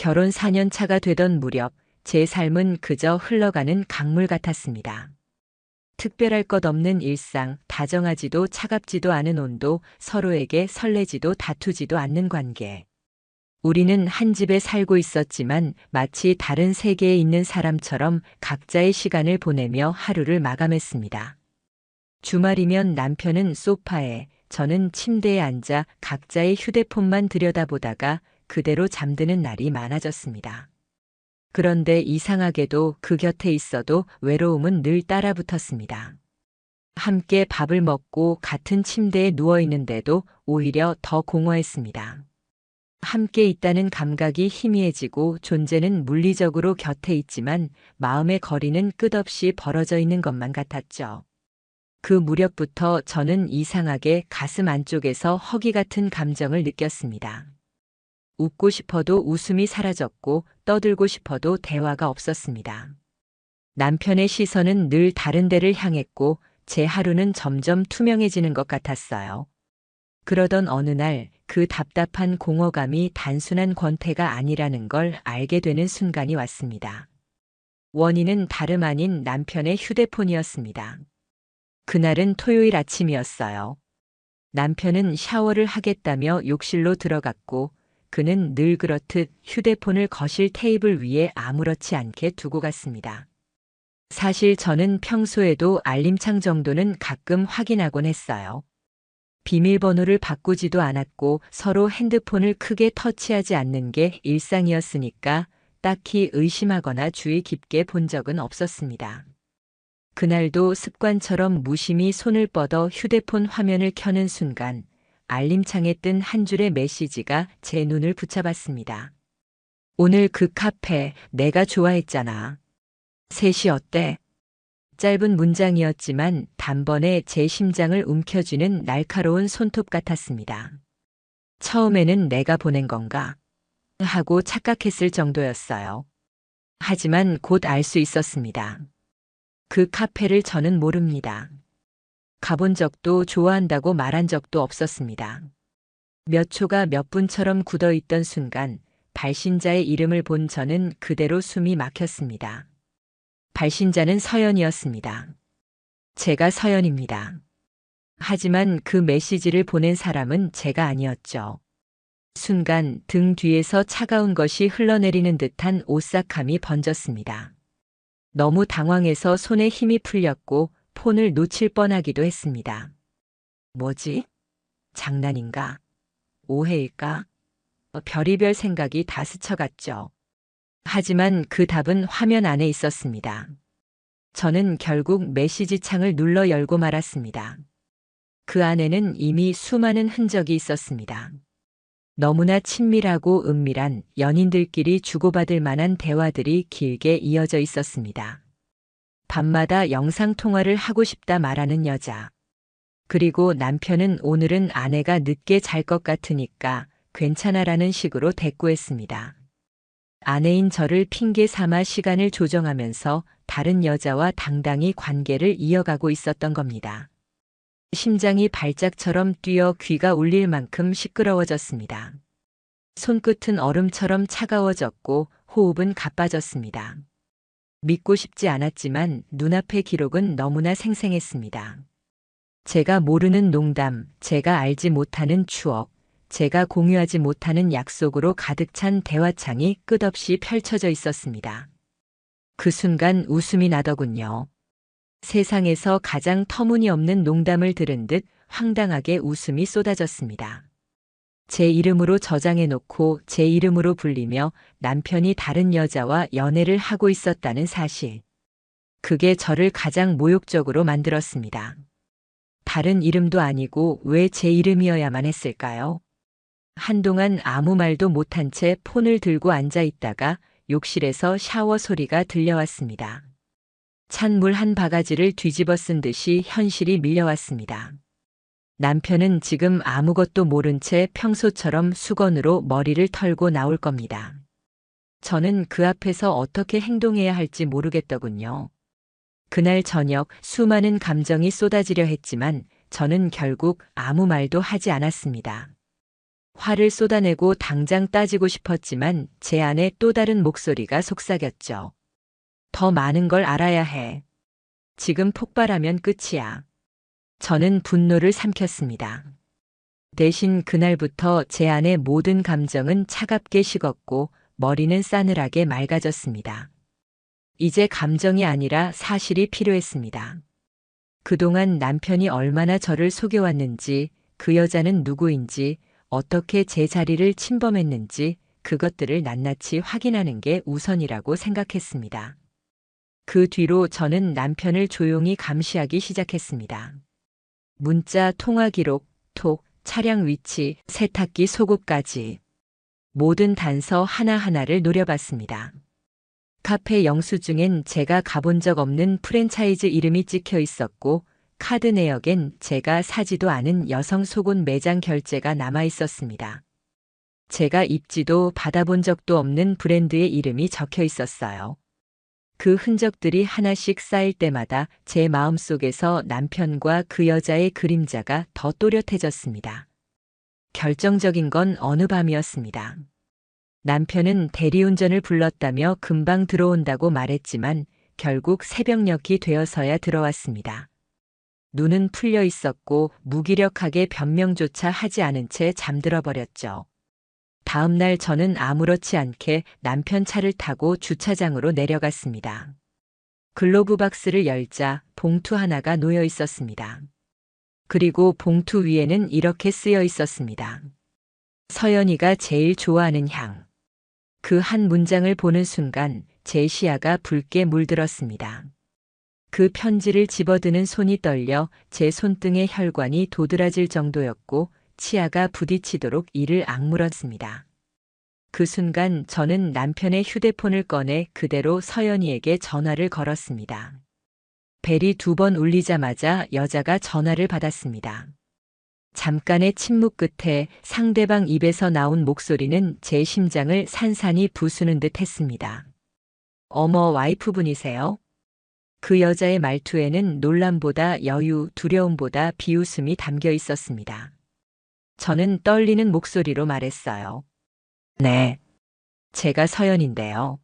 결혼 4년 차가 되던 무렵 제 삶은 그저 흘러가는 강물 같았습니다. 특별할 것 없는 일상, 다정하지도 차갑지도 않은 온도, 서로에게 설레지도 다투지도 않는 관계. 우리는 한 집에 살고 있었지만 마치 다른 세계에 있는 사람처럼 각자의 시간을 보내며 하루를 마감했습니다. 주말이면 남편은 소파에, 저는 침대에 앉아 각자의 휴대폰만 들여다보다가 그대로 잠드는 날이 많아졌습니다. 그런데 이상하게도 그 곁에 있어도 외로움은 늘 따라붙었습니다. 함께 밥을 먹고 같은 침대에 누워 있는데도 오히려 더 공허했습니다. 함께 있다는 감각이 희미해지고 존재는 물리적으로 곁에 있지만 마음의 거리는 끝없이 벌어져 있는 것만 같았죠. 그 무렵부터 저는 이상하게 가슴 안쪽에서 허기 같은 감정을 느꼈습니다. 웃고 싶어도 웃음이 사라졌고 떠들고 싶어도 대화가 없었습니다. 남편의 시선은 늘 다른 데를 향했고 제 하루는 점점 투명해지는 것 같았어요. 그러던 어느 날 그 답답한 공허감이 단순한 권태가 아니라는 걸 알게 되는 순간이 왔습니다. 원인은 다름 아닌 남편의 휴대폰이었습니다. 그날은 토요일 아침이었어요. 남편은 샤워를 하겠다며 욕실로 들어갔고 그는 늘 그렇듯 휴대폰을 거실 테이블 위에 아무렇지 않게 두고 갔습니다. 사실 저는 평소에도 알림창 정도는 가끔 확인하곤 했어요. 비밀번호를 바꾸지도 않았고 서로 핸드폰을 크게 터치하지 않는 게 일상이었으니까 딱히 의심하거나 주의 깊게 본 적은 없었습니다. 그날도 습관처럼 무심히 손을 뻗어 휴대폰 화면을 켜는 순간 알림창에 뜬 한 줄의 메시지가 제 눈을 붙잡았습니다. 오늘 그 카페 내가 좋아했잖아. 3시 어때? 짧은 문장이었지만 단번에 제 심장을 움켜쥐는 날카로운 손톱 같았습니다. 처음에는 내가 보낸 건가? 하고 착각했을 정도였어요. 하지만 곧 알 수 있었습니다. 그 카페를 저는 모릅니다. 가본 적도 좋아한다고 말한 적도 없었습니다. 몇 초가 몇 분처럼 굳어있던 순간 발신자의 이름을 본 저는 그대로 숨이 막혔습니다. 발신자는 서연이었습니다. 제가 서연입니다. 하지만 그 메시지를 보낸 사람은 제가 아니었죠. 순간 등 뒤에서 차가운 것이 흘러내리는 듯한 오싹함이 번졌습니다. 너무 당황해서 손에 힘이 풀렸고 폰을 놓칠 뻔하기도 했습니다. 뭐지? 장난인가? 오해일까? 별의별 생각이 다 스쳐갔죠. 하지만 그 답은 화면 안에 있었습니다. 저는 결국 메시지 창을 눌러 열고 말았습니다. 그 안에는 이미 수많은 흔적이 있었습니다. 너무나 친밀하고 은밀한 연인들끼리 주고받을 만한 대화들이 길게 이어져 있었습니다. 밤마다 영상통화를 하고 싶다 말하는 여자. 그리고 남편은 오늘은 아내가 늦게 잘 것 같으니까 괜찮아라는 식으로 대꾸했습니다. 아내인 저를 핑계 삼아 시간을 조정하면서 다른 여자와 당당히 관계를 이어가고 있었던 겁니다. 심장이 발작처럼 뛰어 귀가 울릴 만큼 시끄러워졌습니다. 손끝은 얼음처럼 차가워졌고 호흡은 가빠졌습니다. 믿고 싶지 않았지만 눈앞의 기록은 너무나 생생했습니다. 제가 모르는 농담, 제가 알지 못하는 추억, 제가 공유하지 못하는 약속으로 가득 찬 대화창이 끝없이 펼쳐져 있었습니다. 그 순간 웃음이 나더군요. 세상에서 가장 터무니없는 농담을 들은 듯 황당하게 웃음이 쏟아졌습니다. 제 이름으로 저장해놓고 제 이름으로 불리며 남편이 다른 여자와 연애를 하고 있었다는 사실. 그게 저를 가장 모욕적으로 만들었습니다. 다른 이름도 아니고 왜 제 이름이어야만 했을까요? 한동안 아무 말도 못한 채 폰을 들고 앉아 있다가 욕실에서 샤워 소리가 들려왔습니다. 찬 물 한 바가지를 뒤집어 쓴 듯이 현실이 밀려왔습니다. 남편은 지금 아무것도 모른 채 평소처럼 수건으로 머리를 털고 나올 겁니다. 저는 그 앞에서 어떻게 행동해야 할지 모르겠더군요. 그날 저녁 수많은 감정이 쏟아지려 했지만 저는 결국 아무 말도 하지 않았습니다. 화를 쏟아내고 당장 따지고 싶었지만 제 안에 또 다른 목소리가 속삭였죠. 더 많은 걸 알아야 해. 지금 폭발하면 끝이야. 저는 분노를 삼켰습니다. 대신 그날부터 제 안의 모든 감정은 차갑게 식었고 머리는 싸늘하게 맑아졌습니다. 이제 감정이 아니라 사실이 필요했습니다. 그동안 남편이 얼마나 저를 속여왔는지, 그 여자는 누구인지, 어떻게 제 자리를 침범했는지 그것들을 낱낱이 확인하는 게 우선이라고 생각했습니다. 그 뒤로 저는 남편을 조용히 감시하기 시작했습니다. 문자, 통화 기록, 톡, 차량 위치, 세탁기 속옷까지 모든 단서 하나하나를 노려봤습니다. 카페 영수증엔 제가 가본 적 없는 프랜차이즈 이름이 찍혀 있었고 카드 내역엔 제가 사지도 않은 여성 속옷 매장 결제가 남아 있었습니다. 제가 입지도 받아본 적도 없는 브랜드의 이름이 적혀 있었어요. 그 흔적들이 하나씩 쌓일 때마다 제 마음속에서 남편과 그 여자의 그림자가 더 또렷해졌습니다. 결정적인 건 어느 밤이었습니다. 남편은 대리운전을 불렀다며 금방 들어온다고 말했지만 결국 새벽녘이 되어서야 들어왔습니다. 눈은 풀려 있었고 무기력하게 변명조차 하지 않은 채 잠들어 버렸죠. 다음 날 저는 아무렇지 않게 남편 차를 타고 주차장으로 내려갔습니다. 글로브 박스를 열자 봉투 하나가 놓여 있었습니다. 그리고 봉투 위에는 이렇게 쓰여 있었습니다. 서연이가 제일 좋아하는 향. 그 한 문장을 보는 순간 제 시야가 붉게 물들었습니다. 그 편지를 집어드는 손이 떨려 제 손등의 혈관이 도드라질 정도였고 치아가 부딪히도록 이를 악물었습니다. 그 순간 저는 남편의 휴대폰을 꺼내 그대로 서연이에게 전화를 걸었습니다. 벨이 2번 울리자마자 여자가 전화를 받았습니다. 잠깐의 침묵 끝에 상대방 입에서 나온 목소리는 제 심장을 산산이 부수는 듯 했습니다. 어머, 와이프분이세요? 그 여자의 말투에는 놀람보다 여유, 두려움보다 비웃음이 담겨 있었습니다. 저는 떨리는 목소리로 말했어요. 네, 제가 서연인데요.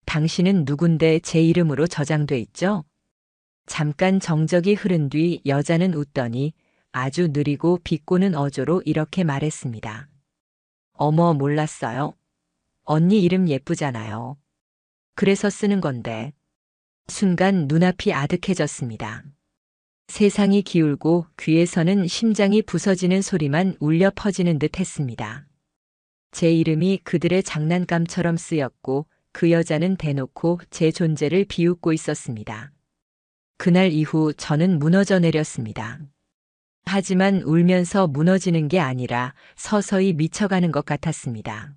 당신은 누군데 제 이름으로 저장돼 있죠? 잠깐 정적이 흐른 뒤 여자는 웃더니 아주 느리고 비꼬는 어조로 이렇게 말했습니다. 어머, 몰랐어요? 언니 이름 예쁘잖아요. 그래서 쓰는 건데. 순간 눈앞이 아득해졌습니다. 세상이 기울고 귀에서는 심장이 부서지는 소리만 울려 퍼지는 듯 했습니다. 제 이름이 그들의 장난감처럼 쓰였고 그 여자는 대놓고 제 존재를 비웃고 있었습니다. 그날 이후 저는 무너져 내렸습니다. 하지만 울면서 무너지는 게 아니라 서서히 미쳐가는 것 같았습니다.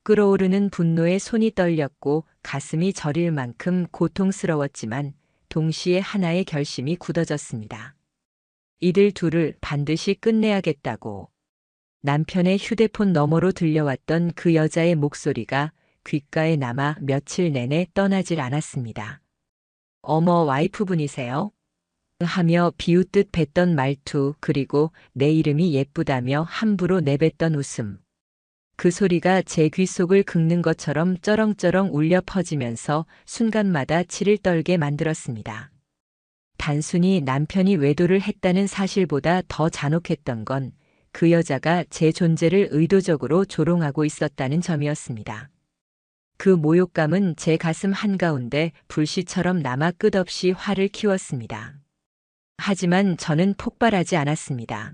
끓어오르는 분노에 손이 떨렸고 가슴이 저릴 만큼 고통스러웠지만 동시에 하나의 결심이 굳어졌습니다. 이들 둘을 반드시 끝내야겠다고. 남편의 휴대폰 너머로 들려왔던 그 여자의 목소리가 귓가에 남아 며칠 내내 떠나질 않았습니다. 어머, 와이프분이세요? 하며 비웃듯 뱉던 말투, 그리고 내 이름이 예쁘다며 함부로 내뱉던 웃음. 그 소리가 제 귓속을 긁는 것처럼 쩌렁쩌렁 울려 퍼지면서 순간마다 치를 떨게 만들었습니다. 단순히 남편이 외도를 했다는 사실보다 더 잔혹했던 건 그 여자가 제 존재를 의도적으로 조롱하고 있었다는 점이었습니다. 그 모욕감은 제 가슴 한가운데 불씨처럼 남아 끝없이 화를 키웠습니다. 하지만 저는 폭발하지 않았습니다.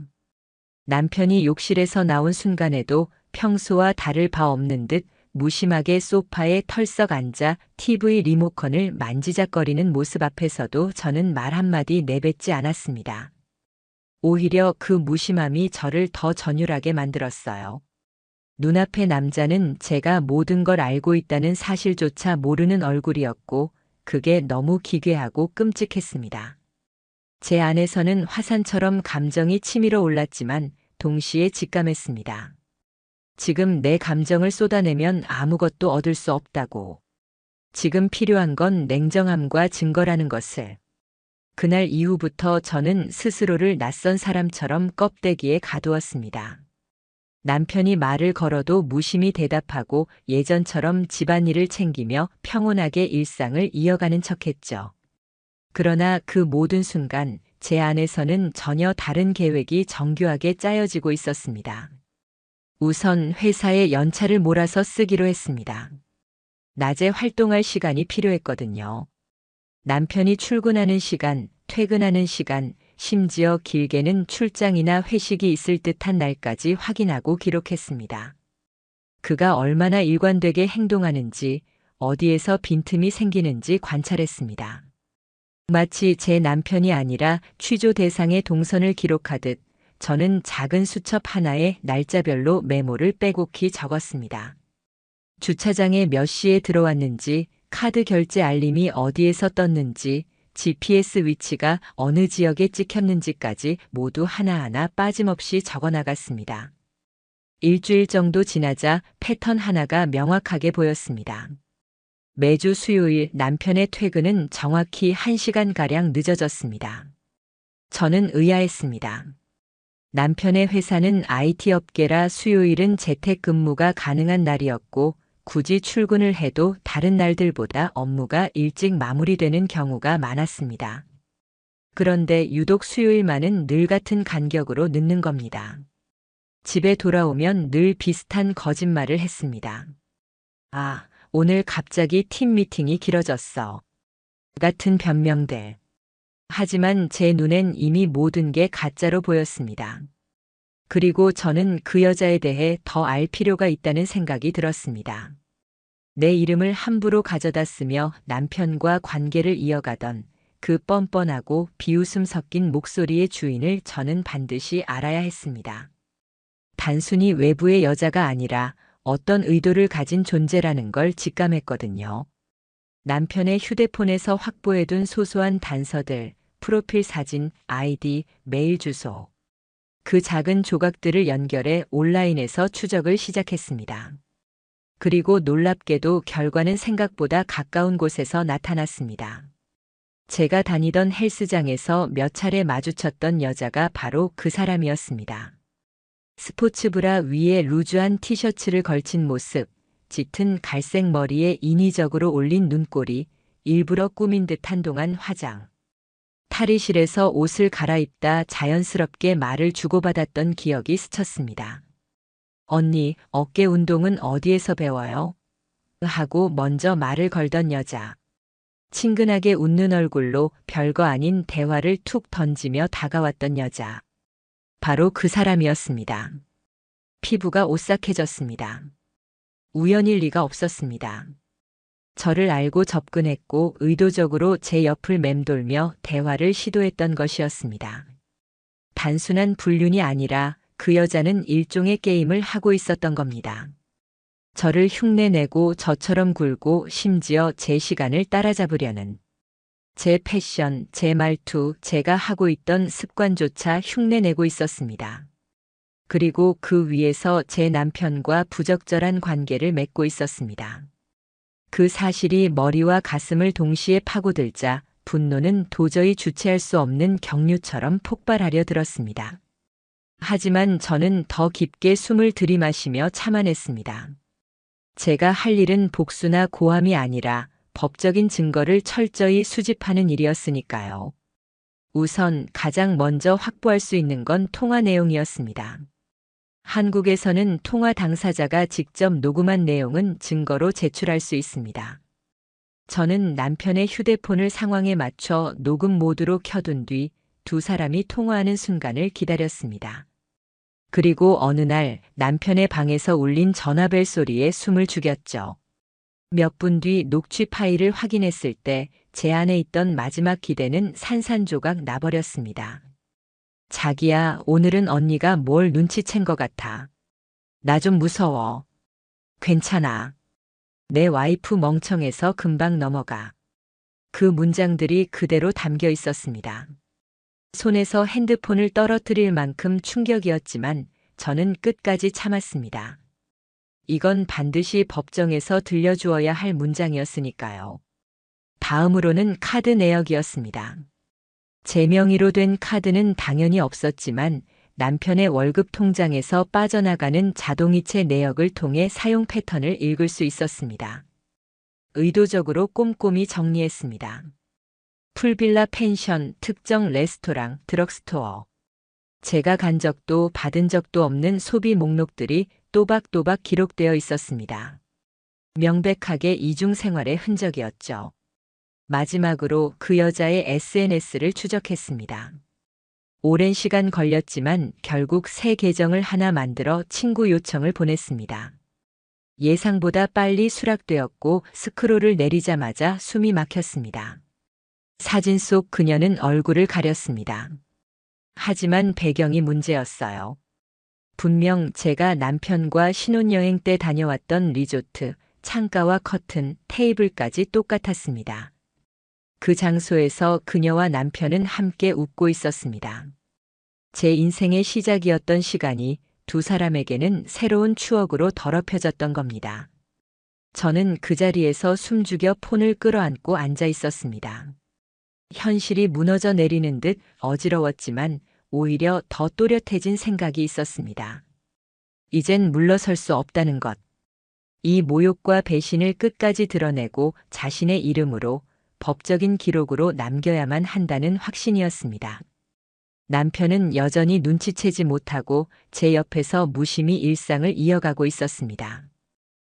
남편이 욕실에서 나온 순간에도 평소와 다를 바 없는 듯 무심하게 소파에 털썩 앉아 TV 리모컨을 만지작거리는 모습 앞에서도 저는 말 한마디 내뱉지 않았습니다. 오히려 그 무심함이 저를 더 전율하게 만들었어요. 눈앞의 남자는 제가 모든 걸 알고 있다는 사실조차 모르는 얼굴이었고 그게 너무 기괴하고 끔찍했습니다. 제 안에서는 화산처럼 감정이 치밀어 올랐지만 동시에 직감했습니다. 지금 내 감정을 쏟아내면 아무것도 얻을 수 없다고. 지금 필요한 건 냉정함과 증거라는 것을. 그날 이후부터 저는 스스로를 낯선 사람처럼 껍데기에 가두었습니다. 남편이 말을 걸어도 무심히 대답하고 예전처럼 집안일을 챙기며 평온하게 일상을 이어가는 척했죠. 그러나 그 모든 순간 제 안에서는 전혀 다른 계획이 정교하게 짜여지고 있었습니다. 우선 회사에 연차를 몰아서 쓰기로 했습니다. 낮에 활동할 시간이 필요했거든요. 남편이 출근하는 시간, 퇴근하는 시간, 심지어 길게는 출장이나 회식이 있을 듯한 날까지 확인하고 기록했습니다. 그가 얼마나 일관되게 행동하는지, 어디에서 빈틈이 생기는지 관찰했습니다. 마치 제 남편이 아니라 취조 대상의 동선을 기록하듯 저는 작은 수첩 하나에 날짜별로 메모를 빼곡히 적었습니다. 주차장에 몇 시에 들어왔는지, 카드 결제 알림이 어디에서 떴는지, GPS 위치가 어느 지역에 찍혔는지까지 모두 하나하나 빠짐없이 적어 나갔습니다. 일주일 정도 지나자 패턴 하나가 명확하게 보였습니다. 매주 수요일 남편의 퇴근은 정확히 1시간가량 늦어졌습니다. 저는 의아했습니다. 남편의 회사는 IT 업계라 수요일은 재택근무가 가능한 날이었고 굳이 출근을 해도 다른 날들보다 업무가 일찍 마무리되는 경우가 많았습니다. 그런데 유독 수요일만은 늘 같은 간격으로 늦는 겁니다. 집에 돌아오면 늘 비슷한 거짓말을 했습니다. 아, 오늘 갑자기 팀 미팅이 길어졌어. 같은 변명들. 하지만 제 눈엔 이미 모든 게 가짜로 보였습니다. 그리고 저는 그 여자에 대해 더 알 필요가 있다는 생각이 들었습니다. 내 이름을 함부로 가져다 쓰며 남편과 관계를 이어가던 그 뻔뻔하고 비웃음 섞인 목소리의 주인을 저는 반드시 알아야 했습니다. 단순히 외부의 여자가 아니라 어떤 의도를 가진 존재라는 걸 직감했거든요. 남편의 휴대폰에서 확보해둔 소소한 단서들, 프로필 사진, 아이디, 메일 주소. 그 작은 조각들을 연결해 온라인에서 추적을 시작했습니다. 그리고 놀랍게도 결과는 생각보다 가까운 곳에서 나타났습니다. 제가 다니던 헬스장에서 몇 차례 마주쳤던 여자가 바로 그 사람이었습니다. 스포츠브라 위에 루즈한 티셔츠를 걸친 모습, 짙은 갈색 머리에 인위적으로 올린 눈꼬리, 일부러 꾸민 듯 한동안 화장. 탈의실에서 옷을 갈아입다 자연스럽게 말을 주고받았던 기억이 스쳤습니다. 언니, 어깨 운동은 어디에서 배워요? 하고 먼저 말을 걸던 여자. 친근하게 웃는 얼굴로 별거 아닌 대화를 툭 던지며 다가왔던 여자. 바로 그 사람이었습니다. 피부가 오싹해졌습니다. 우연일 리가 없었습니다. 저를 알고 접근했고 의도적으로 제 옆을 맴돌며 대화를 시도했던 것이었습니다. 단순한 불륜이 아니라 그 여자는 일종의 게임을 하고 있었던 겁니다. 저를 흉내내고 저처럼 굴고 심지어 제 시간을 따라잡으려는. 제 패션, 제 말투, 제가 하고 있던 습관조차 흉내내고 있었습니다. 그리고 그 위에서 제 남편과 부적절한 관계를 맺고 있었습니다. 그 사실이 머리와 가슴을 동시에 파고들자 분노는 도저히 주체할 수 없는 경류처럼 폭발하려 들었습니다. 하지만 저는 더 깊게 숨을 들이마시며 참아냈습니다. 제가 할 일은 복수나 고함이 아니라 법적인 증거를 철저히 수집하는 일이었으니까요. 우선 가장 먼저 확보할 수 있는 건 통화 내용이었습니다. 한국에서는 통화 당사자가 직접 녹음한 내용은 증거로 제출할 수 있습니다. 저는 남편의 휴대폰을 상황에 맞춰 녹음 모드로 켜둔 뒤 두 사람이 통화하는 순간을 기다렸습니다. 그리고 어느 날 남편의 방에서 울린 전화벨 소리에 숨을 죽였죠. 몇 분 뒤 녹취 파일을 확인했을 때 제 안에 있던 마지막 기대는 산산조각 나버렸습니다. 자기야, 오늘은 언니가 뭘 눈치챈 것 같아. 나 좀 무서워. 괜찮아. 내 와이프 멍청해서 금방 넘어가. 그 문장들이 그대로 담겨 있었습니다. 손에서 핸드폰을 떨어뜨릴 만큼 충격이었지만 저는 끝까지 참았습니다. 이건 반드시 법정에서 들려주어야 할 문장이었으니까요. 다음으로는 카드 내역이었습니다. 제 명의로 된 카드는 당연히 없었지만 남편의 월급 통장에서 빠져나가는 자동이체 내역을 통해 사용 패턴을 읽을 수 있었습니다. 의도적으로 꼼꼼히 정리했습니다. 풀빌라 펜션, 특정 레스토랑, 드럭스토어. 제가 간 적도 받은 적도 없는 소비 목록들이 또박또박 기록되어 있었습니다. 명백하게 이중 생활의 흔적이었죠. 마지막으로 그 여자의 SNS를 추적했습니다. 오랜 시간 걸렸지만 결국 새 계정을 하나 만들어 친구 요청을 보냈습니다. 예상보다 빨리 수락되었고 스크롤을 내리자마자 숨이 막혔습니다. 사진 속 그녀는 얼굴을 가렸습니다. 하지만 배경이 문제였어요. 분명 제가 남편과 신혼여행 때 다녀왔던 리조트, 창가와 커튼, 테이블까지 똑같았습니다. 그 장소에서 그녀와 남편은 함께 웃고 있었습니다. 제 인생의 시작이었던 시간이 두 사람에게는 새로운 추억으로 더럽혀졌던 겁니다. 저는 그 자리에서 숨죽여 폰을 끌어안고 앉아 있었습니다. 현실이 무너져 내리는 듯 어지러웠지만 오히려 더 또렷해진 생각이 있었습니다. 이젠 물러설 수 없다는 것. 이 모욕과 배신을 끝까지 드러내고 자신의 이름으로 법적인 기록으로 남겨야만 한다는 확신이었습니다. 남편은 여전히 눈치채지 못하고 제 옆에서 무심히 일상을 이어가고 있었습니다.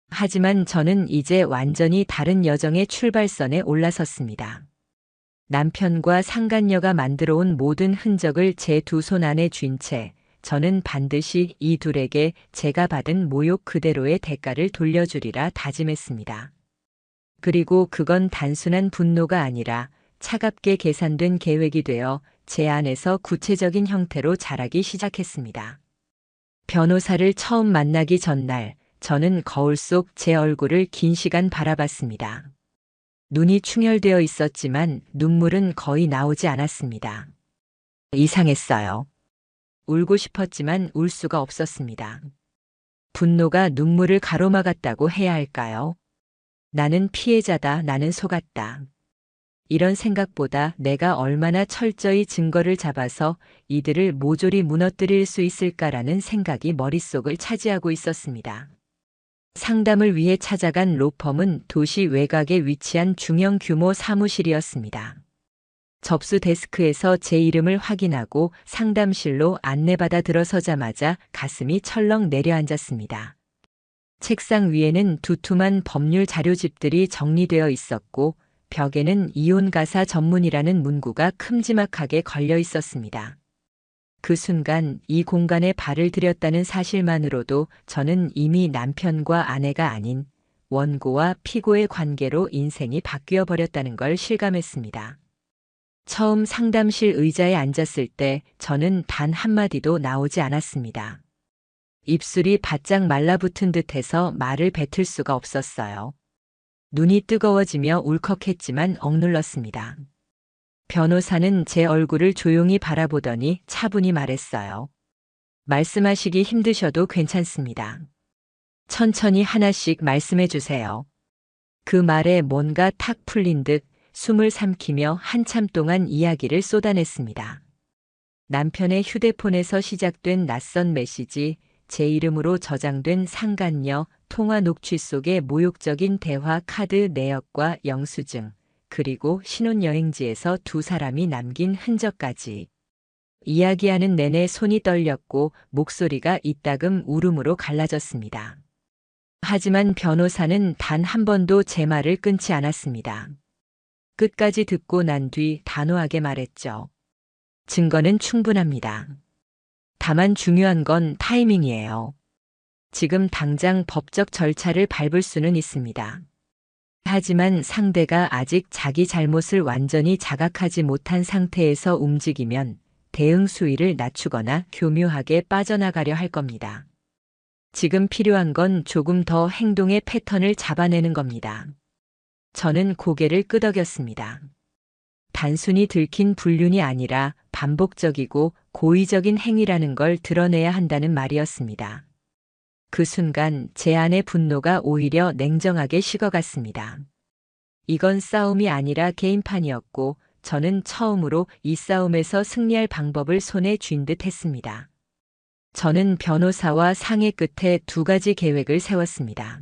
하지만 저는 이제 완전히 다른 여정의 출발선에 올라섰습니다. 남편과 상간녀가 만들어 온 모든 흔적을 제 두 손 안에 쥔 채 저는 반드시 이 둘에게 제가 받은 모욕 그대로의 대가를 돌려주리라 다짐했습니다. 그리고 그건 단순한 분노가 아니라 차갑게 계산된 계획이 되어 제 안에서 구체적인 형태로 자라기 시작했습니다. 변호사를 처음 만나기 전날 저는 거울 속 제 얼굴을 긴 시간 바라봤습니다. 눈이 충혈되어 있었지만 눈물은 거의 나오지 않았습니다. 이상했어요. 울고 싶었지만 울 수가 없었습니다. 분노가 눈물을 가로막았다고 해야 할까요? 나는 피해자다, 나는 속았다. 이런 생각보다 내가 얼마나 철저히 증거를 잡아서 이들을 모조리 무너뜨릴 수 있을까라는 생각이 머릿속을 차지하고 있었습니다. 상담을 위해 찾아간 로펌은 도시 외곽에 위치한 중형 규모 사무실이었습니다. 접수 데스크에서 제 이름을 확인하고 상담실로 안내받아 들어서자마자 가슴이 철렁 내려앉았습니다. 책상 위에는 두툼한 법률 자료집들이 정리되어 있었고 벽에는 이혼가사 전문이라는 문구가 큼지막하게 걸려 있었습니다. 그 순간 이 공간에 발을 들였다는 사실만으로도 저는 이미 남편과 아내가 아닌 원고와 피고의 관계로 인생이 바뀌어 버렸다는 걸 실감했습니다. 처음 상담실 의자에 앉았을 때 저는 단 한마디도 나오지 않았습니다. 입술이 바짝 말라붙은 듯해서 말을 뱉을 수가 없었어요. 눈이 뜨거워지며 울컥했지만 억눌렀습니다. 변호사는 제 얼굴을 조용히 바라보더니 차분히 말했어요. 말씀하시기 힘드셔도 괜찮습니다. 천천히 하나씩 말씀해 주세요. 그 말에 뭔가 탁 풀린 듯 숨을 삼키며 한참 동안 이야기를 쏟아냈습니다. 남편의 휴대폰에서 시작된 낯선 메시지, 제 이름으로 저장된 상간녀, 통화 녹취 속의 모욕적인 대화 카드 내역과 영수증, 그리고 신혼여행지에서 두 사람이 남긴 흔적까지. 이야기하는 내내 손이 떨렸고 목소리가 이따금 울음으로 갈라졌습니다. 하지만 변호사는 단 한 번도 제 말을 끊지 않았습니다. 끝까지 듣고 난 뒤 단호하게 말했죠. 증거는 충분합니다. 다만 중요한 건 타이밍이에요. 지금 당장 법적 절차를 밟을 수는 있습니다. 하지만 상대가 아직 자기 잘못을 완전히 자각하지 못한 상태에서 움직이면 대응 수위를 낮추거나 교묘하게 빠져나가려 할 겁니다. 지금 필요한 건 조금 더 행동의 패턴을 잡아내는 겁니다. 저는 고개를 끄덕였습니다. 단순히 들킨 불륜이 아니라 반복적이고 고의적인 행위라는 걸 드러내야 한다는 말이었습니다. 그 순간 제 안의 분노가 오히려 냉정하게 식어갔습니다. 이건 싸움이 아니라 게임판이었고 저는 처음으로 이 싸움에서 승리할 방법을 손에 쥔 듯 했습니다. 저는 변호사와 상의 끝에 두 가지 계획을 세웠습니다.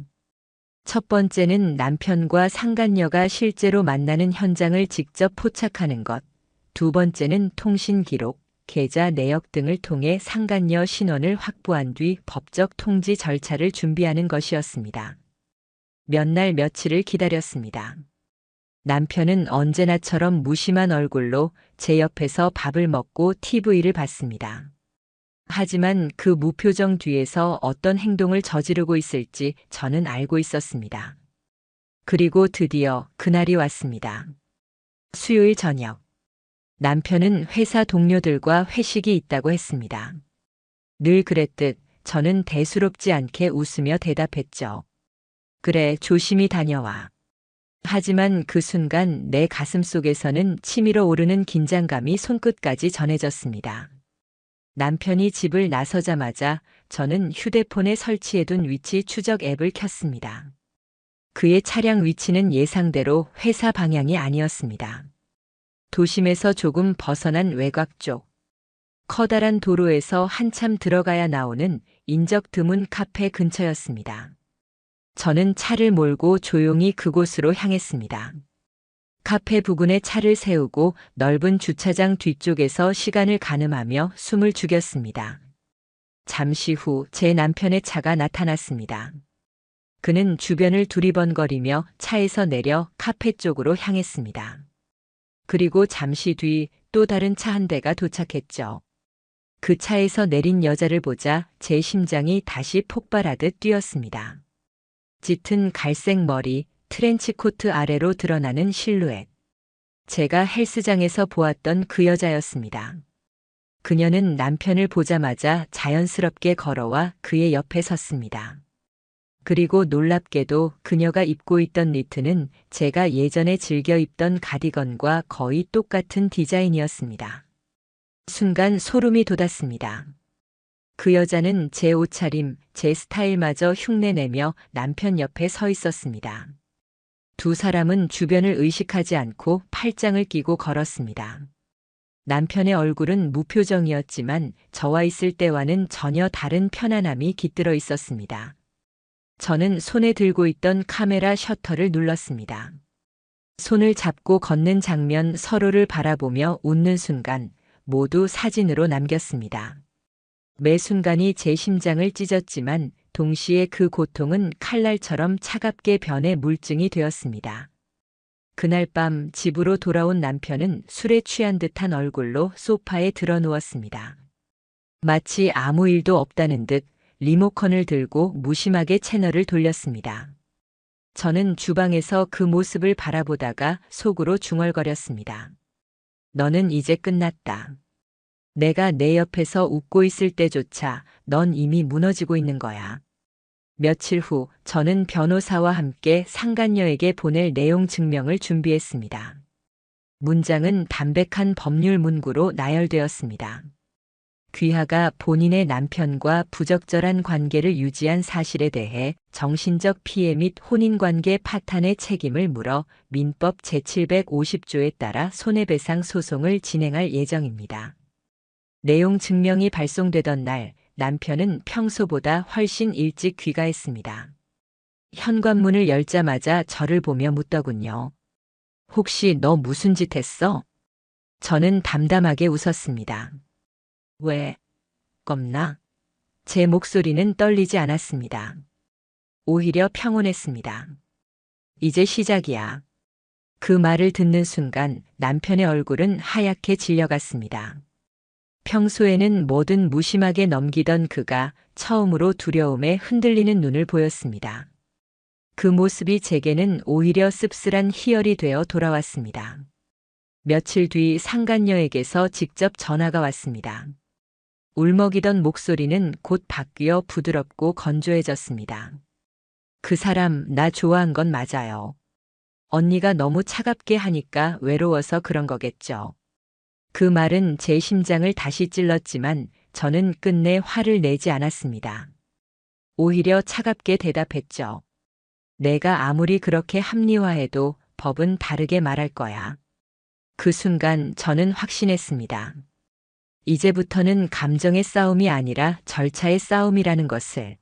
첫 번째는 남편과 상간녀가 실제로 만나는 현장을 직접 포착하는 것. 두 번째는 통신 기록, 계좌 내역 등을 통해 상간녀 신원을 확보한 뒤 법적 통지 절차를 준비하는 것이었습니다. 몇 날 며칠을 기다렸습니다. 남편은 언제나처럼 무심한 얼굴로 제 옆에서 밥을 먹고 TV를 봤습니다. 하지만 그 무표정 뒤에서 어떤 행동을 저지르고 있을지 저는 알고 있었습니다. 그리고 드디어 그날이 왔습니다. 수요일 저녁. 남편은 회사 동료들과 회식이 있다고 했습니다. 늘 그랬듯 저는 대수롭지 않게 웃으며 대답했죠. 그래, 조심히 다녀와. 하지만 그 순간 내 가슴 속에서는 치밀어 오르는 긴장감이 손끝까지 전해졌습니다. 남편이 집을 나서자마자 저는 휴대폰에 설치해둔 위치 추적 앱을 켰습니다. 그의 차량 위치는 예상대로 회사 방향이 아니었습니다. 도심에서 조금 벗어난 외곽 쪽. 커다란 도로에서 한참 들어가야 나오는 인적 드문 카페 근처였습니다. 저는 차를 몰고 조용히 그곳으로 향했습니다. 카페 부근에 차를 세우고 넓은 주차장 뒤쪽에서 시간을 가늠하며 숨을 죽였습니다. 잠시 후 제 남편의 차가 나타났습니다. 그는 주변을 두리번거리며 차에서 내려 카페 쪽으로 향했습니다. 그리고 잠시 뒤 또 다른 차 한 대가 도착했죠. 그 차에서 내린 여자를 보자 제 심장이 다시 폭발하듯 뛰었습니다. 짙은 갈색 머리, 트렌치코트 아래로 드러나는 실루엣. 제가 헬스장에서 보았던 그 여자였습니다. 그녀는 남편을 보자마자 자연스럽게 걸어와 그의 옆에 섰습니다. 그리고 놀랍게도 그녀가 입고 있던 니트는 제가 예전에 즐겨 입던 가디건과 거의 똑같은 디자인이었습니다. 순간 소름이 돋았습니다. 그 여자는 제 옷차림, 제 스타일마저 흉내내며 남편 옆에 서 있었습니다. 두 사람은 주변을 의식하지 않고 팔짱을 끼고 걸었습니다. 남편의 얼굴은 무표정이었지만 저와 있을 때와는 전혀 다른 편안함이 깃들어 있었습니다. 저는 손에 들고 있던 카메라 셔터를 눌렀습니다. 손을 잡고 걷는 장면, 서로를 바라보며 웃는 순간 모두 사진으로 남겼습니다. 매 순간이 제 심장을 찢었지만 동시에 그 고통은 칼날처럼 차갑게 변해 물증이 되었습니다. 그날 밤 집으로 돌아온 남편은 술에 취한 듯한 얼굴로 소파에 드러누웠습니다. 마치 아무 일도 없다는 듯 리모컨을 들고 무심하게 채널을 돌렸습니다. 저는 주방에서 그 모습을 바라보다가 속으로 중얼거렸습니다. 너는 이제 끝났다. 내가 내 옆에서 웃고 있을 때조차 넌 이미 무너지고 있는 거야. 며칠 후 저는 변호사와 함께 상간녀에게 보낼 내용 증명을 준비했습니다. 문장은 담백한 법률 문구로 나열되었습니다. 귀하가 본인의 남편과 부적절한 관계를 유지한 사실에 대해 정신적 피해 및 혼인관계 파탄의 책임을 물어 민법 제750조에 따라 손해배상 소송을 진행할 예정입니다. 내용 증명이 발송되던 날 남편은 평소보다 훨씬 일찍 귀가했습니다. 현관문을 열자마자 저를 보며 묻더군요. 혹시 너 무슨 짓 했어? 저는 담담하게 웃었습니다. 왜? 겁나? 제 목소리는 떨리지 않았습니다. 오히려 평온했습니다. 이제 시작이야. 그 말을 듣는 순간 남편의 얼굴은 하얗게 질려갔습니다. 평소에는 뭐든 무심하게 넘기던 그가 처음으로 두려움에 흔들리는 눈을 보였습니다. 그 모습이 제게는 오히려 씁쓸한 희열이 되어 돌아왔습니다. 며칠 뒤 상간녀에게서 직접 전화가 왔습니다. 울먹이던 목소리는 곧 바뀌어 부드럽고 건조해졌습니다. 그 사람 나 좋아한 건 맞아요. 언니가 너무 차갑게 하니까 외로워서 그런 거겠죠. 그 말은 제 심장을 다시 찔렀지만 저는 끝내 화를 내지 않았습니다. 오히려 차갑게 대답했죠. 내가 아무리 그렇게 합리화해도 법은 다르게 말할 거야. 그 순간 저는 확신했습니다. 이제부터는 감정의 싸움이 아니라 절차의 싸움이라는 것을.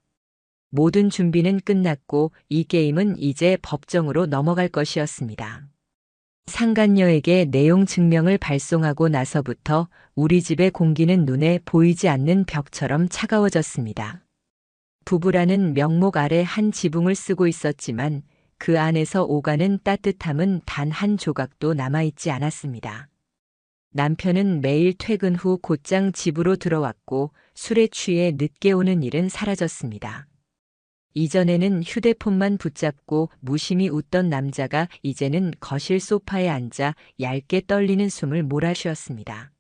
모든 준비는 끝났고 이 게임은 이제 법정으로 넘어갈 것이었습니다. 상간녀에게 내용 증명을 발송하고 나서부터 우리 집의 공기는 눈에 보이지 않는 벽처럼 차가워졌습니다. 부부라는 명목 아래 한 지붕을 쓰고 있었지만 그 안에서 오가는 따뜻함은 단 한 조각도 남아있지 않았습니다. 남편은 매일 퇴근 후 곧장 집으로 들어왔고 술에 취해 늦게 오는 일은 사라졌습니다. 이전에는 휴대폰만 붙잡고 무심히 웃던 남자가 이제는 거실 소파에 앉아 얇게 떨리는 숨을 몰아쉬었습니다.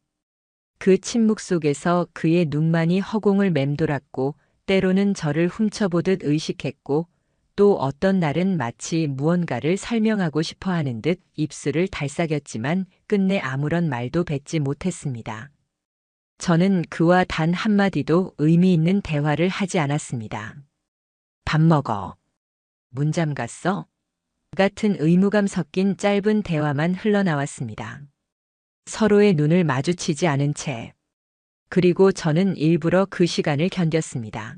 그 침묵 속에서 그의 눈만이 허공을 맴돌았고 때로는 저를 훔쳐보듯 의식했고 또 어떤 날은 마치 무언가를 설명하고 싶어 하는 듯 입술을 달싹였지만 끝내 아무런 말도 뱉지 못했습니다. 저는 그와 단 한마디도 의미 있는 대화를 하지 않았습니다. 밥 먹어. 문 잠갔어? 같은 의무감 섞인 짧은 대화만 흘러나왔습니다. 서로의 눈을 마주치지 않은 채. 그리고 저는 일부러 그 시간을 견뎠습니다.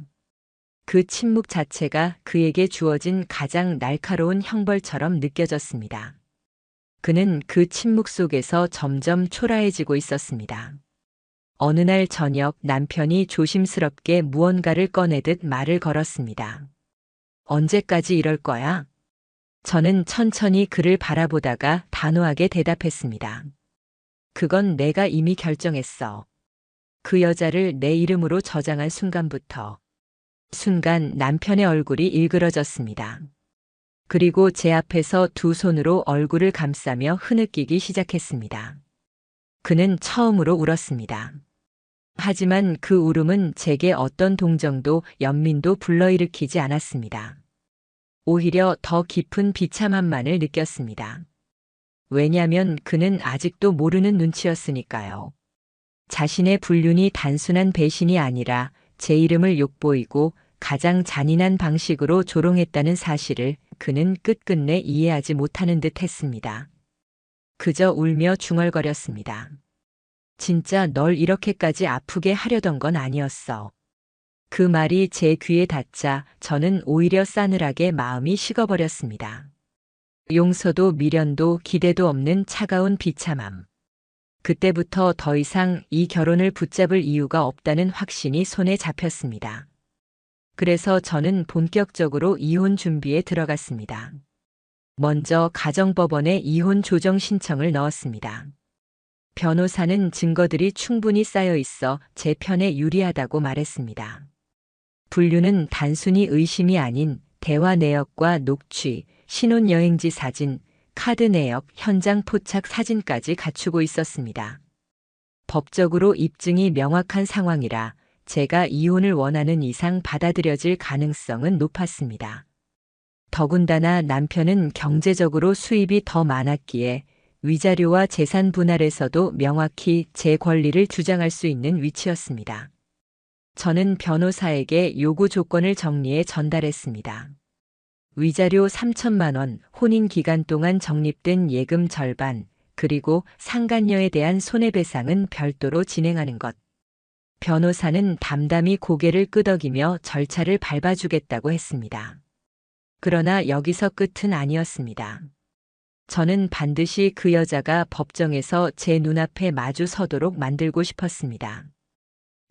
그 침묵 자체가 그에게 주어진 가장 날카로운 형벌처럼 느껴졌습니다. 그는 그 침묵 속에서 점점 초라해지고 있었습니다. 어느 날 저녁 남편이 조심스럽게 무언가를 꺼내듯 말을 걸었습니다. 언제까지 이럴 거야? 저는 천천히 그를 바라보다가 단호하게 대답했습니다. 그건 내가 이미 결정했어. 그 여자를 내 이름으로 저장한 순간부터. 순간 남편의 얼굴이 일그러졌습니다. 그리고 제 앞에서 두 손으로 얼굴을 감싸며 흐느끼기 시작했습니다. 그는 처음으로 울었습니다. 하지만 그 울음은 제게 어떤 동정도 연민도 불러일으키지 않았습니다. 오히려 더 깊은 비참함만을 느꼈습니다. 왜냐하면 그는 아직도 모르는 눈치였으니까요. 자신의 불륜이 단순한 배신이 아니라 제 이름을 욕보이고 가장 잔인한 방식으로 조롱했다는 사실을 그는 끝끝내 이해하지 못하는 듯 했습니다. 그저 울며 중얼거렸습니다. 진짜 널 이렇게까지 아프게 하려던 건 아니었어. 그 말이 제 귀에 닿자 저는 오히려 싸늘하게 마음이 식어버렸습니다. 용서도 미련도 기대도 없는 차가운 비참함. 그때부터 더 이상 이 결혼을 붙잡을 이유가 없다는 확신이 손에 잡혔습니다. 그래서 저는 본격적으로 이혼 준비에 들어갔습니다. 먼저 가정법원에 이혼 조정 신청을 넣었습니다. 변호사는 증거들이 충분히 쌓여 있어 제 편에 유리하다고 말했습니다. 불륜은 단순히 의심이 아닌 대화 내역과 녹취, 신혼여행지 사진, 카드 내역, 현장 포착 사진까지 갖추고 있었습니다. 법적으로 입증이 명확한 상황이라 제가 이혼을 원하는 이상 받아들여질 가능성은 높았습니다. 더군다나 남편은 경제적으로 수입이 더 많았기에 위자료와 재산 분할에서도 명확히 제 권리를 주장할 수 있는 위치였습니다. 저는 변호사에게 요구 조건을 정리해 전달했습니다. 위자료 3천만 원, 혼인 기간 동안 적립된 예금 절반, 그리고 상간녀에 대한 손해배상은 별도로 진행하는 것. 변호사는 담담히 고개를 끄덕이며 절차를 밟아주겠다고 했습니다. 그러나 여기서 끝은 아니었습니다. 저는 반드시 그 여자가 법정에서 제 눈앞에 마주 서도록 만들고 싶었습니다.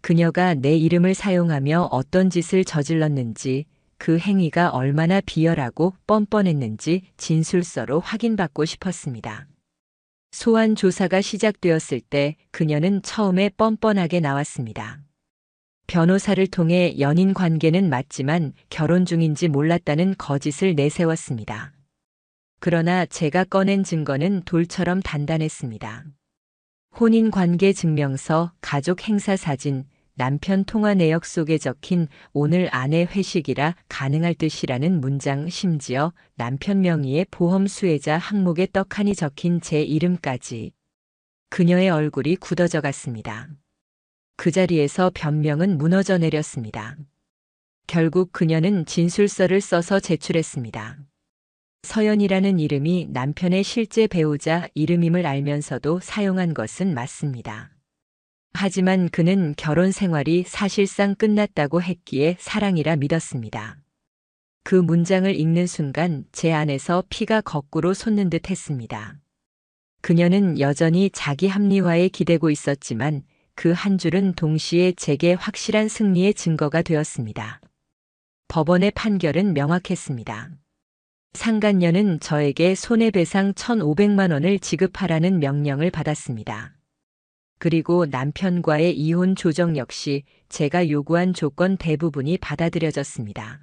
그녀가 내 이름을 사용하며 어떤 짓을 저질렀는지, 그 행위가 얼마나 비열하고 뻔뻔했는지 진술서로 확인받고 싶었습니다. 소환 조사가 시작되었을 때 그녀는 처음에 뻔뻔하게 나왔습니다. 변호사를 통해 연인 관계는 맞지만 결혼 중인지 몰랐다는 거짓을 내세웠습니다. 그러나 제가 꺼낸 증거는 돌처럼 단단했습니다. 혼인관계 증명서, 가족 행사 사진, 남편 통화 내역 속에 적힌 오늘 아내 회식이라 가능할 듯이라는 문장, 심지어 남편 명의의 보험 수혜자 항목에 떡하니 적힌 제 이름까지. 그녀의 얼굴이 굳어져 갔습니다. 그 자리에서 변명은 무너져 내렸습니다. 결국 그녀는 진술서를 써서 제출했습니다. 서연이라는 이름이 남편의 실제 배우자 이름임을 알면서도 사용한 것은 맞습니다. 하지만 그는 결혼 생활이 사실상 끝났다고 했기에 사랑이라 믿었습니다. 그 문장을 읽는 순간 제 안에서 피가 거꾸로 솟는 듯 했습니다. 그녀는 여전히 자기 합리화에 기대고 있었지만 그 한 줄은 동시에 제게 확실한 승리의 증거가 되었습니다. 법원의 판결은 명확했습니다. 상간녀는 저에게 손해배상 1,500만 원을 지급하라는 명령을 받았습니다. 그리고 남편과의 이혼 조정 역시 제가 요구한 조건 대부분이 받아들여졌습니다.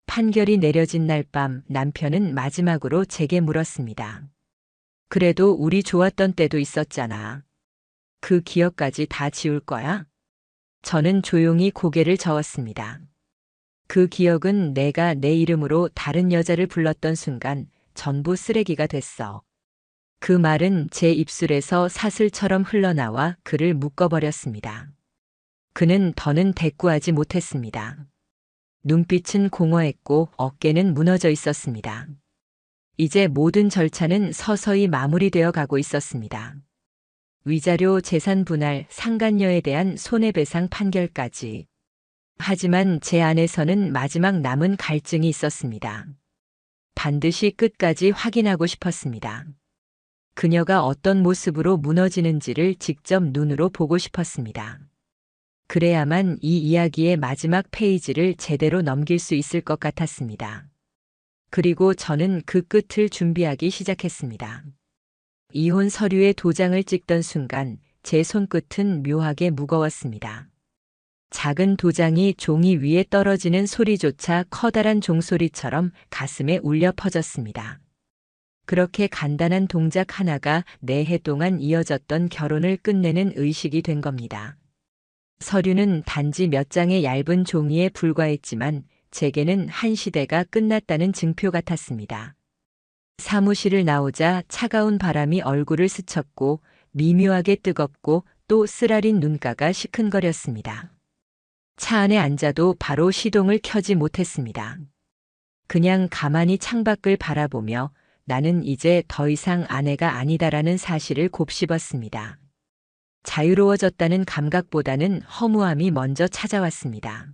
판결이 내려진 날 밤 남편은 마지막으로 제게 물었습니다. 그래도 우리 좋았던 때도 있었잖아. 그 기억까지 다 지울 거야? 저는 조용히 고개를 저었습니다. 그 기억은 내가 내 이름으로 다른 여자를 불렀던 순간 전부 쓰레기가 됐어. 그 말은 제 입술에서 사슬처럼 흘러나와 그를 묶어버렸습니다. 그는 더는 대꾸하지 못했습니다. 눈빛은 공허했고 어깨는 무너져 있었습니다. 이제 모든 절차는 서서히 마무리되어 가고 있었습니다. 위자료 재산 분할, 상간녀에 대한 손해배상 판결까지. 하지만 제 안에서는 마지막 남은 갈증이 있었습니다. 반드시 끝까지 확인하고 싶었습니다. 그녀가 어떤 모습으로 무너지는지를 직접 눈으로 보고 싶었습니다. 그래야만 이 이야기의 마지막 페이지를 제대로 넘길 수 있을 것 같았습니다. 그리고 저는 그 끝을 준비하기 시작했습니다. 이혼 서류에 도장을 찍던 순간 제 손끝은 묘하게 무거웠습니다. 작은 도장이 종이 위에 떨어지는 소리조차 커다란 종소리처럼 가슴에 울려 퍼졌습니다. 그렇게 간단한 동작 하나가 4해 동안 이어졌던 결혼을 끝내는 의식이 된 겁니다. 서류는 단지 몇 장의 얇은 종이에 불과했지만 제게는 한 시대가 끝났다는 증표 같았습니다. 사무실을 나오자 차가운 바람이 얼굴을 스쳤고 미묘하게 뜨겁고 또 쓰라린 눈가가 시큰거렸습니다. 차 안에 앉아도 바로 시동을 켜지 못했습니다. 그냥 가만히 창밖을 바라보며 나는 이제 더 이상 아내가 아니다라는 사실을 곱씹었습니다. 자유로워졌다는 감각보다는 허무함이 먼저 찾아왔습니다.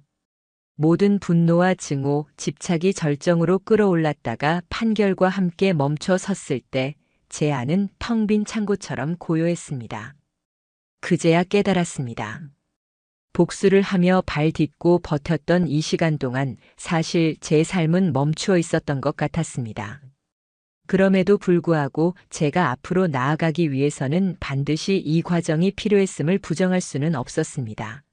모든 분노와 증오, 집착이 절정으로 끌어올랐다가 판결과 함께 멈춰 섰을 때 제 안은 텅 빈 창고처럼 고요했습니다. 그제야 깨달았습니다. 복수를 하며 발 딛고 버텼던 이 시간 동안 사실 제 삶은 멈추어 있었던 것 같았습니다. 그럼에도 불구하고 제가 앞으로 나아가기 위해서는 반드시 이 과정이 필요했음을 부정할 수는 없었습니다.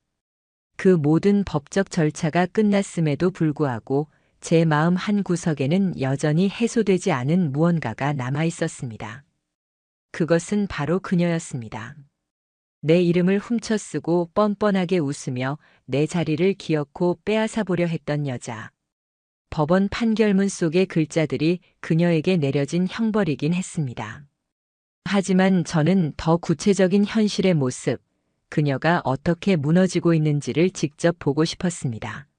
그 모든 법적 절차가 끝났음에도 불구하고 제 마음 한 구석에는 여전히 해소되지 않은 무언가가 남아 있었습니다. 그것은 바로 그녀였습니다. 내 이름을 훔쳐쓰고 뻔뻔하게 웃으며 내 자리를 기어코 빼앗아 보려 했던 여자. 법원 판결문 속의 글자들이 그녀에게 내려진 형벌이긴 했습니다. 하지만 저는 더 구체적인 현실의 모습, 그녀가 어떻게 무너지고 있는지를 직접 보고 싶었습니다.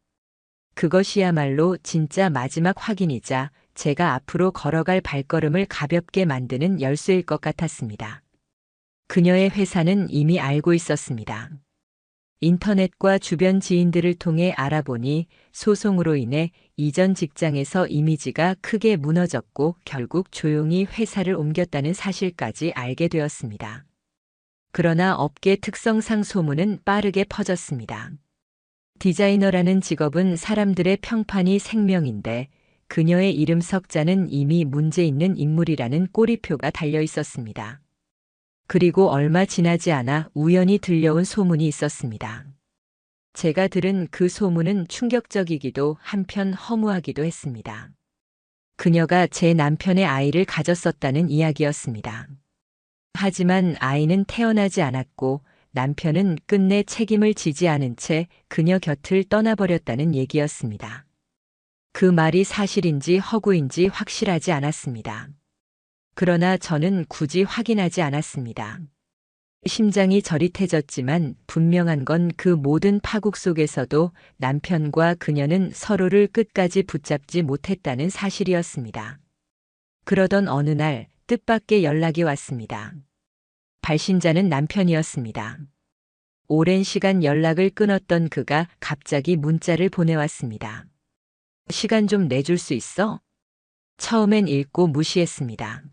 그것이야말로 진짜 마지막 확인이자 제가 앞으로 걸어갈 발걸음을 가볍게 만드는 열쇠일 것 같았습니다. 그녀의 회사는 이미 알고 있었습니다. 인터넷과 주변 지인들을 통해 알아보니 소송으로 인해 이전 직장에서 이미지가 크게 무너졌고 결국 조용히 회사를 옮겼다는 사실까지 알게 되었습니다. 그러나 업계 특성상 소문은 빠르게 퍼졌습니다. 디자이너라는 직업은 사람들의 평판이 생명인데 그녀의 이름 석자는 이미 문제 있는 인물이라는 꼬리표가 달려 있었습니다. 그리고 얼마 지나지 않아 우연히 들려온 소문이 있었습니다. 제가 들은 그 소문은 충격적이기도 한편 허무하기도 했습니다. 그녀가 제 남편의 아이를 가졌었다는 이야기였습니다. 하지만 아이는 태어나지 않았고 남편은 끝내 책임을 지지 않은 채 그녀 곁을 떠나버렸다는 얘기였습니다. 그 말이 사실인지 허구인지 확실하지 않았습니다. 그러나 저는 굳이 확인하지 않았습니다. 심장이 저릿해졌지만 분명한 건 그 모든 파국 속에서도 남편과 그녀는 서로를 끝까지 붙잡지 못했다는 사실이었습니다. 그러던 어느 날 뜻밖의 연락이 왔습니다. 발신자는 남편이었습니다. 오랜 시간 연락을 끊었던 그가 갑자기 문자를 보내왔습니다. 시간 좀 내줄 수 있어? 처음엔 읽고 무시했습니다.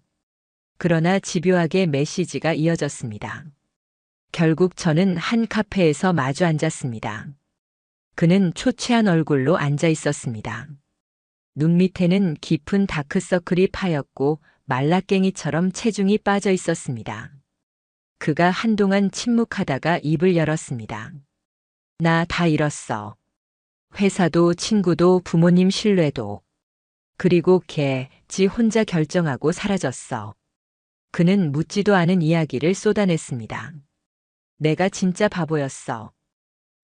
그러나 집요하게 메시지가 이어졌습니다. 결국 저는 한 카페에서 마주 앉았습니다. 그는 초췌한 얼굴로 앉아 있었습니다. 눈 밑에는 깊은 다크서클이 파였고 말라깽이처럼 체중이 빠져 있었습니다. 그가 한동안 침묵하다가 입을 열었습니다. 나 다 잃었어. 회사도 친구도 부모님 신뢰도. 그리고 지 혼자 결정하고 사라졌어. 그는 묻지도 않은 이야기를 쏟아냈습니다. 내가 진짜 바보였어.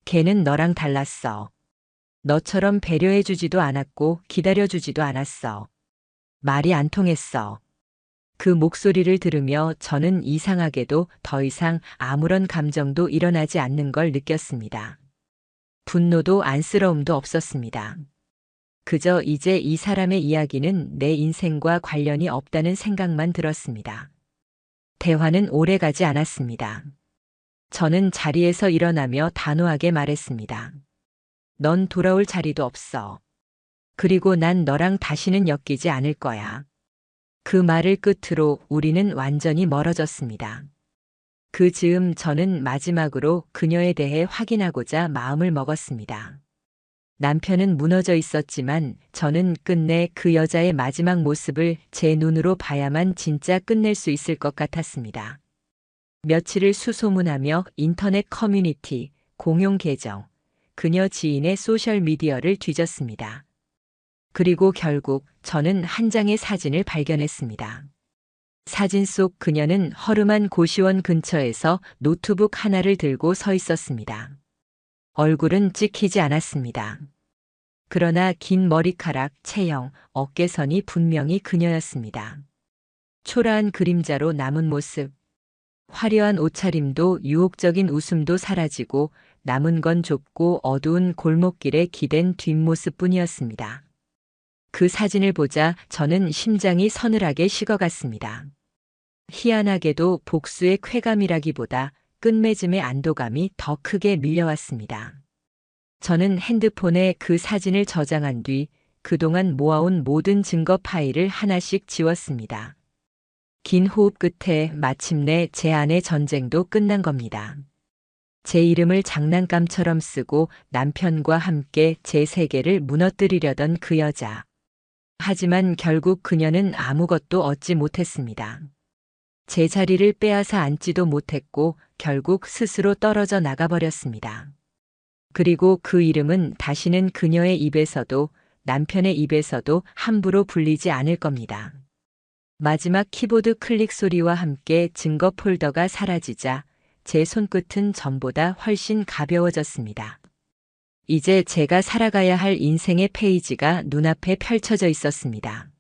걔는 너랑 달랐어. 너처럼 배려해주지도 않았고 기다려주지도 않았어. 말이 안 통했어. 그 목소리를 들으며 저는 이상하게도 더 이상 아무런 감정도 일어나지 않는 걸 느꼈습니다. 분노도 안쓰러움도 없었습니다. 그저 이제 이 사람의 이야기는 내 인생과 관련이 없다는 생각만 들었습니다. 대화는 오래 가지 않았습니다. 저는 자리에서 일어나며 단호하게 말했습니다. 넌 돌아올 자리도 없어. 그리고 난 너랑 다시는 엮이지 않을 거야. 그 말을 끝으로 우리는 완전히 멀어졌습니다. 그 즈음 저는 마지막으로 그녀에 대해 확인하고자 마음을 먹었습니다. 남편은 무너져 있었지만 저는 끝내 그 여자의 마지막 모습을 제 눈으로 봐야만 진짜 끝낼 수 있을 것 같았습니다. 며칠을 수소문하며 인터넷 커뮤니티, 공용 계정, 그녀 지인의 소셜미디어를 뒤졌습니다. 그리고 결국 저는 한 장의 사진을 발견했습니다. 사진 속 그녀는 허름한 고시원 근처에서 노트북 하나를 들고 서 있었습니다. 얼굴은 찍히지 않았습니다. 그러나 긴 머리카락, 체형, 어깨선이 분명히 그녀였습니다. 초라한 그림자로 남은 모습, 화려한 옷차림도 유혹적인 웃음도 사라지고 남은 건 좁고 어두운 골목길에 기댄 뒷모습뿐이었습니다. 그 사진을 보자 저는 심장이 서늘하게 식어갔습니다. 희한하게도 복수의 쾌감이라기보다 끝맺음의 안도감이 더 크게 밀려왔습니다. 저는 핸드폰에 그 사진을 저장한 뒤 그동안 모아온 모든 증거 파일을 하나씩 지웠습니다. 긴 호흡 끝에 마침내 제 안의 전쟁도 끝난 겁니다. 제 이름을 장난감처럼 쓰고 남편과 함께 제 세계를 무너뜨리려던 그 여자. 하지만 결국 그녀는 아무것도 얻지 못했습니다. 제 자리를 빼앗아 앉지도 못했고 결국 스스로 떨어져 나가버렸습니다. 그리고 그 이름은 다시는 그녀의 입에서도 남편의 입에서도 함부로 불리지 않을 겁니다. 마지막 키보드 클릭 소리와 함께 증거 폴더가 사라지자 제 손끝은 전보다 훨씬 가벼워졌습니다. 이제 제가 살아가야 할 인생의 페이지가 눈앞에 펼쳐져 있었습니다.